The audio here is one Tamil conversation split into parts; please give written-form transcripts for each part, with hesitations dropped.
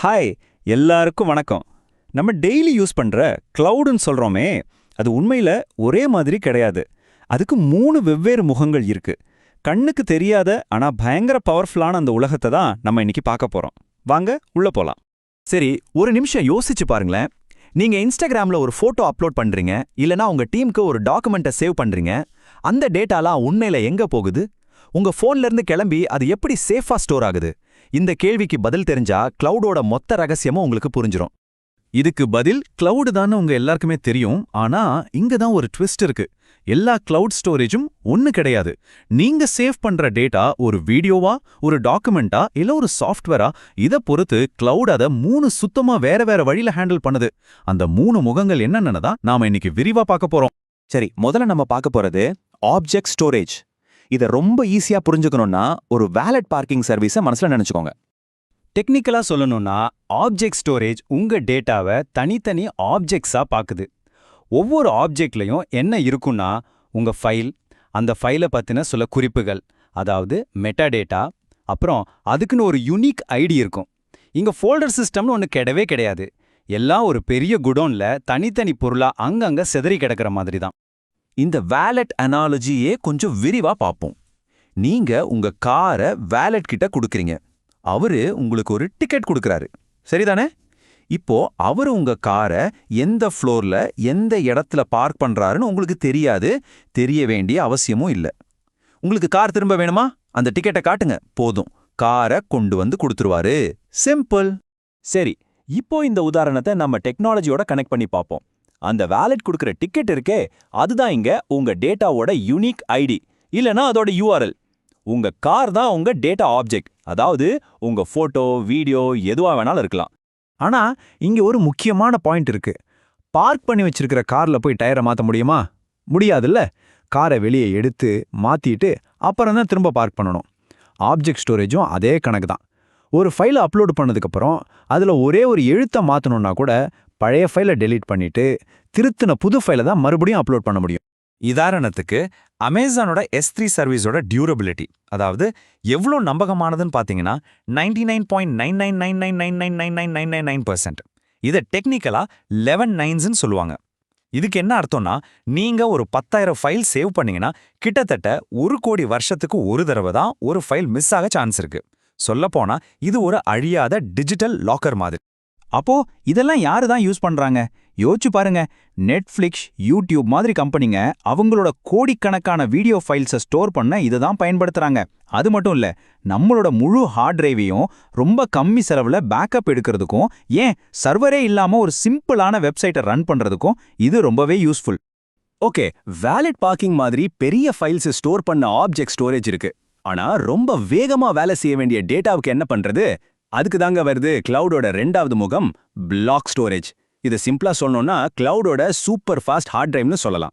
ஹாய் எல்லாருக்கும் வணக்கம். நம்ம டெய்லி யூஸ் பண்ற கிளவுடுன்னு சொல்றோமே, அது உண்மையில ஒரே மாதிரி கிடையாது. அதுக்கு 3 வெவ்வேறு முகங்கள் இருக்கு. கண்ணுக்கு தெரியாத ஆனா பயங்கர பவர்ஃபுல்லான அந்த உலகத்தை தான் நம்ம இன்னைக்கு பார்க்க போறோம். வாங்க உள்ள போலாம். சரி, ஒரு நிமிஷம் யோசிச்சு பாருங்களேன். நீங்க இன்ஸ்டாகிராம்ல ஒரு போட்டோ அப்லோட் பண்றீங்க, இல்லனா உங்க டீமுக்கு ஒரு டாக்குமெண்ட்டை சேவ் பண்றீங்க. அந்த டேட்டாலாம் உண்மையில எங்க போகுது? உங்க போன்ல இருந்து கிளம்பி அது எப்படி சேஃபா ஸ்டோர் ஆகுது? இந்த கேள்விக்கு பதில் தெரிஞ்சா கிளவுடோட மொத்த ரகசியமும் உங்களுக்கு புரிஞ்சிரும். இதுக்கு பதில் கிளவுடு தான் உங்க எல்லாருக்குமே தெரியும். ஆனா இங்க தான் ஒரு ட்விஸ்ட் இருக்கு. எல்லா கிளவுட் ஸ்டோரேஜும் ஒன்னு கிடையாது. நீங்க சேவ் பண்ற டேட்டா ஒரு வீடியோவா, ஒரு டாக்குமெண்டா, இல்ல ஒரு சாஃப்ட்வேரா, இத பொறுத்து கிளவுட் அத 3 சுத்தமா வேற வேற வழியில ஹேண்டில் பண்ணுது. அந்த 3 முகங்கள் என்னன்னு தான் நாம இன்னைக்கு விரிவா பார்க்க போறோம். சரி, முதல்ல நம்ம பார்க்க போறது ஆப்ஜெக்ட் ஸ்டோரேஜ். இதை ரொம்ப ஈஸியா புரிஞ்சுக்கணும்னா ஒரு வேலட் பார்க்கிங் சர்வீஸை மனசுல நினைச்சுக்கோங்க. டெக்னிக்கலா சொல்லணும்னா ஆப்ஜெக்ட் ஸ்டோரேஜ் உங்க டேட்டாவை தனித்தனி ஆப்ஜெக்ட்ஸா பாக்குது. ஒவ்வொரு ஆப்ஜெக்ட்லயும் என்ன இருக்குன்னா உங்க ஃபைல், அந்த ஃபைலை பத்தின சில குறிப்புகள், அதாவது மெட்டாடேட்டா, அப்புறம் அதுக்குன்னு ஒரு யூனிக் ஐடி இருக்கும். இங்க ஃபோல்டர் சிஸ்டம்னு ஒன்று கிடையவே கிடையாது. எல்லாம் ஒரு பெரிய குடோன்ல தனித்தனி பொருளா அங்கங்க சிதறி கிடக்கிற மாதிரி தான். இந்த வேலட் அனாலஜியே கொஞ்சம் விரிவா பார்ப்போம். நீங்க உங்க காரை வேலட் கிட்ட கொடுக்கறீங்க. அவரு உங்களுக்கு ஒரு டிக்கெட் கொடுக்கறாரு, சரிதானே? இப்போ அவரு உங்க காரை எந்த ஃப்ளோர்ல எந்த இடத்துல பார்க் பண்றாருன்னு உங்களுக்கு தெரியாது, தெரிய வேண்டிய அவசியமும் இல்லை. உங்களுக்கு கார் திரும்ப வேணுமா? அந்த டிக்கெட்டை காட்டுங்க, போதும், காரை கொண்டு வந்து கொடுத்துருவாரு. சிம்பிள். சரி, இப்போ இந்த உதாரணத்தை நம்ம டெக்னாலஜியோட கனெக்ட் பண்ணி பார்ப்போம். அந்த வேலட் கொடுக்குற டிக்கெட் இருக்கே, அதுதான் இங்க உங்க டேட்டாவோட யூனிக் ஐடி, இல்லனா அதோட யூஆர்எல். உங்க கார் தான் உங்க டேட்டா ஆப்ஜெக்ட், அதாவது உங்க போட்டோ, வீடியோ எதுவா வேணாலும் இருக்கலாம். ஆனா இங்க ஒரு முக்கியமான பாயிண்ட் இருக்கு. பார்க் பண்ணி வச்சிருக்கிற கார்ல போய் டயரை மாத்த முடியுமா? முடியாதுல்ல. காரை வெளியே எடுத்து மாத்திட்டு அப்புறம் தான் திரும்ப பார்க் பண்ணணும். ஆப்ஜெக்ட் ஸ்டோரேஜும் அதே கணக்கு தான். ஒரு ஃபைலை அப்லோட் பண்ணதுக்கப்புறம் அதில் ஒரே ஒரு எழுத்தை மாற்றணும்னா கூட பழைய ஃபைலை டெலீட் பண்ணிட்டு திருத்தின புது ஃபைலை தான் மறுபடியும் அப்லோட் பண்ண முடியும். உதாரணத்துக்கு அமேசானோட S3 சர்வீஸோட டியூரபிலிட்டி, அதாவது எவ்வளோ நம்பகமானதுன்னு பார்த்தீங்கன்னா 99.9999999999%. இதை டெக்னிக்கலா 11 நைன்ஸ்ன்னு சொல்லுவாங்க. இதுக்கு என்ன அர்த்தம்னா, நீங்க ஒரு 10,000 ஃபைல் சேவ் பண்ணீங்கன்னா கிட்டத்தட்ட 1 கோடி வருஷத்துக்கு ஒரு தடவை தான் ஒரு ஃபைல் மிஸ் ஆக சான்ஸ் இருக்கு. சொல்லப்போனா இது ஒரு அழியாத டிஜிட்டல் லாக்கர் மாதிரி. அப்போ இதெல்லாம் யாரு தான் யூஸ் பண்றாங்க? யோசிச்சு பாருங்க. நெட்ஃப்ளிக்ஸ், யூடியூப் மாதிரி கம்பெனிங்க அவங்களோட கோடிக்கணக்கான வீடியோ ஃபைல்ஸை ஸ்டோர் பண்ண இதை தான் பயன்படுத்துறாங்க. அது மட்டும் இல்ல, நம்மளோட முழு ஹார்ட் டிரைவையும் ரொம்ப கம்மி செலவுல பேக்கப் எடுக்கிறதுக்கும், ஏன் சர்வரே இல்லாம ஒரு சிம்பிளான வெப்சைட்டை ரன் பண்றதுக்கும் இது ரொம்பவே யூஸ்ஃபுல். ஓகே, வேலட் பார்க்கிங் மாதிரி பெரிய ஃபைல்ஸ் ஸ்டோர் பண்ண ஆப்ஜெக்ட் ஸ்டோரேஜ் இருக்கு. ஆனா ரொம்ப வேகமா வேலை செய்ய வேண்டிய டேட்டாவுக்கு என்ன பண்றது? அதுக்கு தாங்க வருது கிளவுடோட 2வது முகம், பிளாக் ஸ்டோரேஜ். இது சிம்பிளா சொல்லணும்னா கிளவுடோட சூப்பர் ஃபாஸ்ட் ஹார்ட் டிரைவ்னு சொல்லலாம்.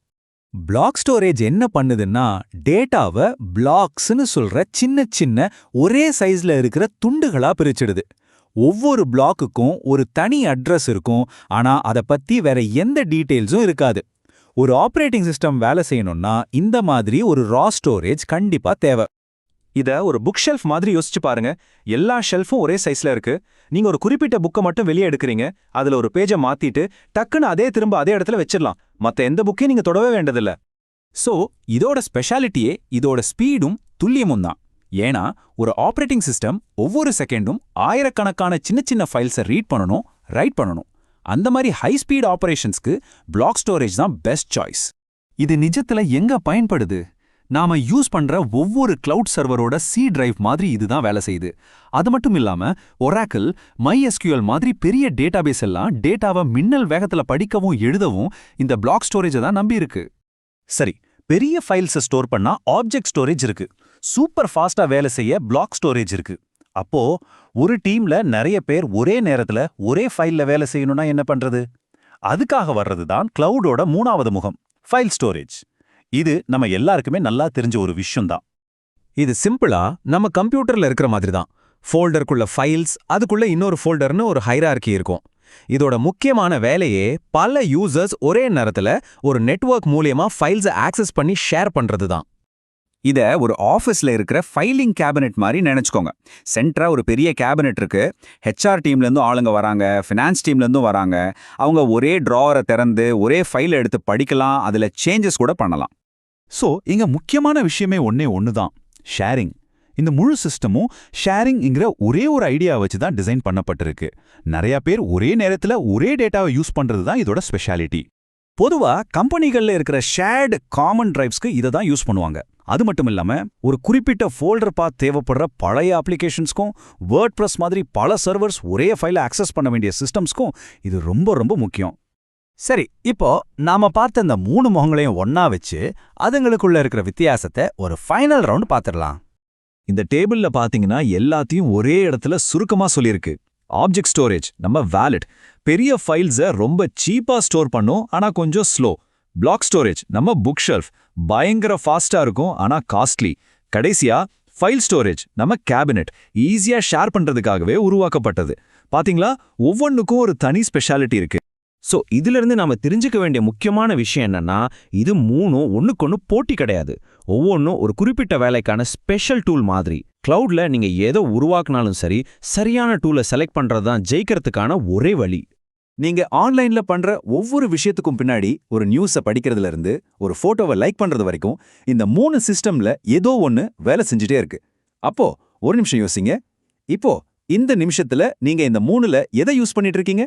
பிளாக் ஸ்டோரேஜ் என்ன பண்ணுதுன்னா, டேட்டாவை பிளாக்ஸ்னு சொல்ற சின்ன சின்ன ஒரே சைஸ்ல இருக்கிற துண்டுகளா பிரிச்சிடுது. ஒவ்வொரு பிளாக்குக்கும் ஒரு தனி அட்ரஸ் இருக்கும், ஆனா அதை பத்தி வேற எந்த டீட்டெயில்ஸும் இருக்காது. ஒரு ஆப்ரேட்டிங் சிஸ்டம் வேலை செய்யணும்னா இந்த மாதிரி ஒரு ரா ஸ்டோரேஜ் கண்டிப்பா தேவை. இத ஒரு புக் ஷெல்ஃப் மாதிரி யோசிச்சு பாருங்க. எல்லா ஷெல்ஃபும் ஒரே சைஸ்ல இருக்கு. நீங்க ஒரு குறிப்பிட்ட புக்கை மட்டும் வெளியே எடுக்கிறீங்க, அதுல ஒரு பேஜை மாத்திட்டு டக்குன்னு திரும்ப அதே இடத்துல வச்சிடலாம். மத்த எந்த புக்கையும் நீங்க தொடவே வேண்டதில்ல. சோ இதோட ஸ்பெஷாலிட்டியே இதோட ஸ்பீடும் துல்லியமும் தான். ஏன்னா ஒரு ஆப்ரேட்டிங் சிஸ்டம் ஒவ்வொரு செகண்டும் ஆயிரக்கணக்கான சின்ன சின்ன ஃபைல்ஸை ரீட் பண்ணணும், ரைட் பண்ணணும். அந்த மாதிரி ஹை ஸ்பீட் ஆபரேஷன்ஸ்க்கு பிளாக் ஸ்டோரேஜ் தான் பெஸ்ட் சாய்ஸ். இது நிஜத்துல எங்க பயன்படுது? நாம யூஸ் பண்ற ஒவ்வொரு கிளவுட் சர்வரோட சி டிரைவ் மாதிரி இதுதான் வேலை செய்யுது. அது மட்டும் இல்லாம ஒராக்கிள், MySQL மாதிரி பெரிய டேட்டாபேஸ் எல்லாம் டேட்டாவை மின்னல் வேகத்துல படிக்கவும் எழுதவும் இந்த பிளாக் ஸ்டோரேஜை தான் நம்பி இருக்கு. சரி, பெரிய ஃபைல்ஸை ஸ்டோர் பண்ணா ஆப்ஜெக்ட் ஸ்டோரேஜ் இருக்கு. சூப்பர் ஃபாஸ்டா வேலை செய்ய பிளாக் ஸ்டோரேஜ் இருக்கு. அப்போ ஒரு டீம்ல நிறைய பேர் ஒரே நேரத்துல ஒரே ஃபைல்ல வேலை செய்யணும்னா என்ன பண்றது? அதுக்காக வர்றது தான் கிளவுடோட 3வது முகம், ஃபைல் ஸ்டோரேஜ். இது நம்ம எல்லாருக்குமே நல்லா தெரிஞ்ச ஒரு விஷயம் தான். இது சிம்பிளா நம்ம கம்ப்யூட்டர்ல இருக்கிற மாதிரி தான். ஃபோல்டருக்குள்ள ஃபைல்ஸ், அதுக்குள்ள இன்னொரு ஃபோல்டர்னு ஒரு ஹைரார்கி இருக்கும். இதோட முக்கியமான வேலையே பல யூசர்ஸ் ஒரே நேரத்துல ஒரு நெட்வொர்க் மூலியமா ஃபைல்ஸை ஆக்சஸ் பண்ணி ஷேர் பண்றது தான். இத ஒரு ஆஃபீஸ்ல இருக்கிற ஃபைலிங் கேபினெட் மாதிரி நினைச்சுக்கோங்க. சென்டரா ஒரு பெரிய கேபினெட் இருக்கு. ஹெச்ஆர் டீம்ல இருந்தும் ஆளுங்க வராங்க, ஃபினான்ஸ் டீம்ல இருந்தும் வராங்க. அவங்க ஒரே டிராவரை திறந்து ஒரே ஃபைல் எடுத்து படிக்கலாம், அதுல சேஞ்சஸ் கூட பண்ணலாம். சோ இங்க முக்கியமான விஷயமே ஒண்ணு தான், ஷேரிங். இந்த முழு சிஸ்டமும் ஷேரிங்ங்கிற ஒரே ஒரு ஐடியா வச்சு தான் டிசைன் பண்ணப்பட்டிருக்கு. நிறைய பேர் ஒரே நேரத்துல ஒரே டேட்டாவை யூஸ் பண்றது தான் இதோட ஸ்பெஷாலிட்டி. பொதுவா கம்பெனிகள்ல இருக்கிற ஷேர்டு காமன் டிரைவ்ஸ்க்கு இதை தான் யூஸ் பண்ணுவாங்க. அது மட்டும் இல்லாம ஒரு குறிப்பிட்ட ஃபோல்டர் பாத் தேவைப்படுற பழைய அப்ளிகேஷன்ஸ்க்கும் வேர்ட்பிரஸ் மாதிரி பல சர்வர்ஸ் ஒரே ஃபைலை அக்சஸ் பண்ண வேண்டிய சிஸ்டம்ஸ்க்கும் இது ரொம்ப ரொம்ப முக்கியம். சரி, இப்போ நாம பார்த்த இந்த 3 முகங்களையும் ஒண்ணா வச்சு அதுங்களுக்குள்ள இருக்கிற வித்தியாசத்தை ஒரு ஃபைனல் ரவுண்ட் பார்த்துடலாம். இந்த டேபிள்ல பாத்தீங்கன்னா எல்லாத்தையும் ஒரே இடத்துல சுருக்கமா சொல்லியிருக்கு. ஆப்ஜெக்ட் ஸ்டோரேஜ் நம்ம வேலட், பெரிய ஃபைல்ஸை ரொம்ப சீப்பா ஸ்டோர் பண்ணும் ஆனா கொஞ்சம் ஸ்லோ. பிளாக் ஸ்டோரேஜ் நம்ம புக் ஷெல்ஃப், பயங்கர ஃபாஸ்டா இருக்கும் ஆனா காஸ்ட்லி. கடைசியா ஃபைல் ஸ்டோரேஜ் நம்ம கேபினெட், ஈஸியா ஷேர் பண்றதுக்காகவே உருவாக்கப்பட்டது. பாத்தீங்களா, ஒவ்வொன்றுக்கும் ஒரு தனி ஸ்பெஷாலிட்டி இருக்கு. ஸோ இதிலிருந்து நாம தெரிஞ்சுக்க வேண்டிய முக்கியமான விஷயம் என்னன்னா, இது 3ம் ஒண்ணுக்கொன்னு போட்டி கிடையாது. ஒவ்வொன்றும் ஒரு குறிப்பிட்ட வேலைக்கான ஸ்பெஷல் டூல் மாதிரி. கிளவுட்ல நீங்க ஏதோ உருவாக்குனாலும் சரி, சரியான டூலை செலக்ட் பண்றது தான் ஜெயிக்கிறதுக்கான ஒரே வழி. நீங்க ஆன்லைன்ல பண்ற ஒவ்வொரு விஷயத்துக்கும் பின்னாடி ஒரு நியூஸை படிக்கிறதுல இருந்து ஒரு போட்டோவை லைக் பண்றது வரைக்கும் இந்த 3 சிஸ்டம்ல ஏதோ ஒன்னு வேலை செஞ்சுட்டே இருக்கு. அப்போ ஒரு நிமிஷம் யோசிங்க. இப்போ இந்த நிமிஷத்துல நீங்க இந்த 3ல எதை யூஸ் பண்ணிட்டு இருக்கீங்க?